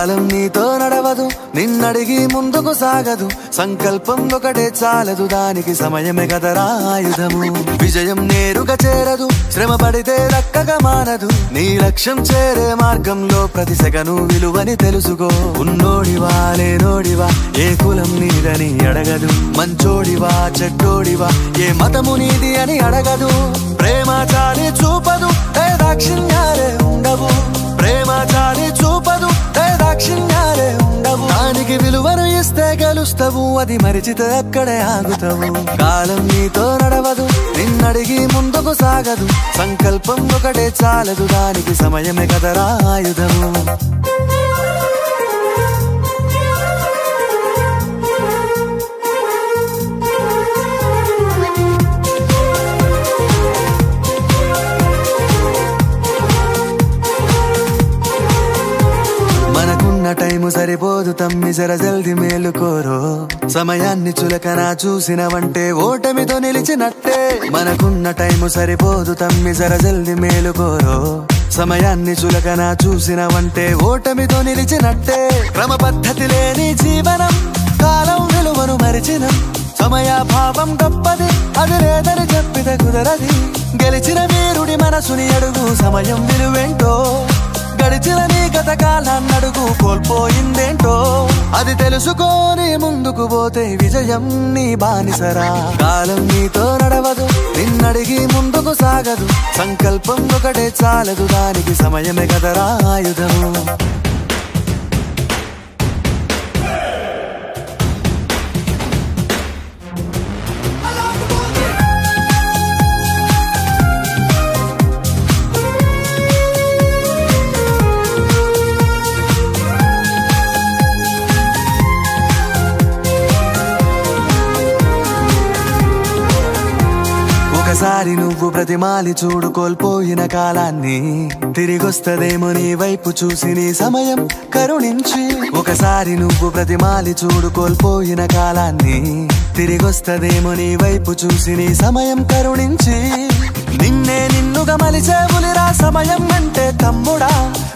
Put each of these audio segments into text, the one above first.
కాలం నీతో నడవదు, నిన్నడిగి ముందుకు సాగదు. సంకల్పం ఒకటే చాలదు, దానికి సమయమే కదరా ఆయుధము. విజయం నేరుగా చేరదు, శ్రమ పడితే దక్కగా మానదు. నీ లక్ష్యం చేరే మార్గంలో ప్రతి సెకను విలువని తెలుసుకో. ఉన్నోడివా లేనోడివా, ఏ కులం నీదని అడగదు. మంచోడివా చెడ్డోడివా, ఏ మతము నీది అని అడగదు. ప్రేమ చాలి చూపదు, దాక్షిణ్యాలే ఉండవు. ప్రేమ చాలి చూపదు, దాక్షిణ్యాలే ఉండవు. దానికి విలువను ఇస్తే గెలుస్తావు, అది మరిచితే అక్కడే ఆగుతావు. కాలం నీతో నడవదు, నిన్నడిగి ముందుకు సాగదు. సంకల్పం ఒకటే చాలదు, దానికి సమయమే కదరా ఆయుధము. టైము సరిపోదు తమ్మి, జర జల్ది మేలుకోరో. సమయాన్ని చులకన చూసినవంటే ఓటమితో నిలిచినట్టే. మనకున్న టైము సరిపోదు తమ్మి, జర జల్ది మేలుకోరో. సమయాన్ని చులకన చూసినవంటే ఓటమితో నిలిచినట్టే. క్రమ పద్ధతి లేని జీవనం, కాలం విలువను మరిచినం. సమయాభావం గొప్పది, అది లేదని చెప్పితే కుదరది. గెలిచిన వీరుడి మనసుని అడుగు, సమయం విలువేంటో. గడిచిన నీ గత కాలాన్నడుగు, కోల్పోయిందేంటో. అది తెలుసుకొని ముందుకు పోతే విజయం నీ బానిసరా. కాలం నీతో నడవదు, నిన్నడిగి ముందుకు సాగదు. సంకల్పం ఒకటే చాలదు, దానికి సమయమే కదరా ఆయుధము. ఒకసారి నువ్వు ప్రతిమాలి చూడు కోల్పోయిన కాలాన్ని. తిరిగొస్తదేమో నీ వైపు చూసి నీ సమయం కరుణించి. ఒకసారి నువ్వు ప్రతిమాలి చూడు కోల్పోయిన కాలాన్ని. తిరిగొస్తదేమో నీ వైపు చూసి నీ సమయం కరుణించి. నిన్నే నిన్నుగా మలిచేవులిరా సమయం అంటే తమ్ముడా.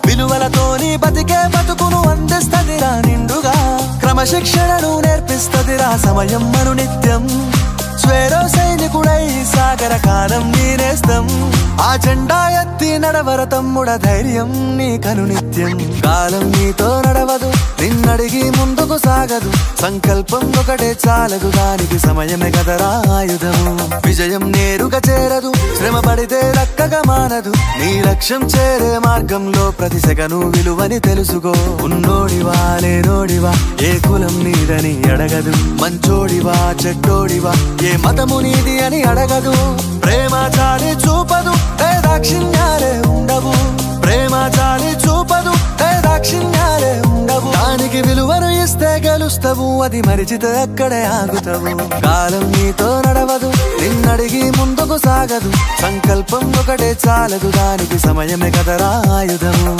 విలువలతోని బతికే బతుకును అందిస్తదిరా నిండుగా. క్రమశిక్షణను నేర్పిస్తదిరా సమయం మను నిత్యం. స్వేరో సైనికుడై సాగర కాలం నీనేస్తం. ఆ జెండా ఎత్తి నడవర తమ్ముడ, ధైర్యం నీ కను నిత్యం. కాలం నీతో నడవదు, నిన్నడిగి ముందుకు సాగదు. సంకల్పం ఒకటే చాలదు, దానికి సమయమే కదరా ఆయుధము. విజయం నేరుగా చేరదు, శ్రమ పడితే దక్కగా మానదు. నీ లక్ష్యం చేరే మార్గంలో ప్రతి సెకను విలువని తెలుసుకో. ఉన్నోడివా లేనోడివా, ఏ కులం నీదని అడగదు. మంచోడివా చెడ్డోడివా, ఏ మతము నీది అని అడగదు. ప్రేమ చాలి చూపదు, దాక్షిణ్యాలే ఉండవు. ప్రేమ చాలి చూపదు, దాక్షిణ్యాలే ఉండవు. దానికి విలువను ఇస్తే గెలుస్తావు, అది మరిచితే అక్కడే ఆగుతావు. కాలం నీతో నడవదు, నిన్నడిగి ముందుకు సాగదు. సంకల్పం ఒకటే చాలదు, దానికి సమయమే కదరా ఆయుధము.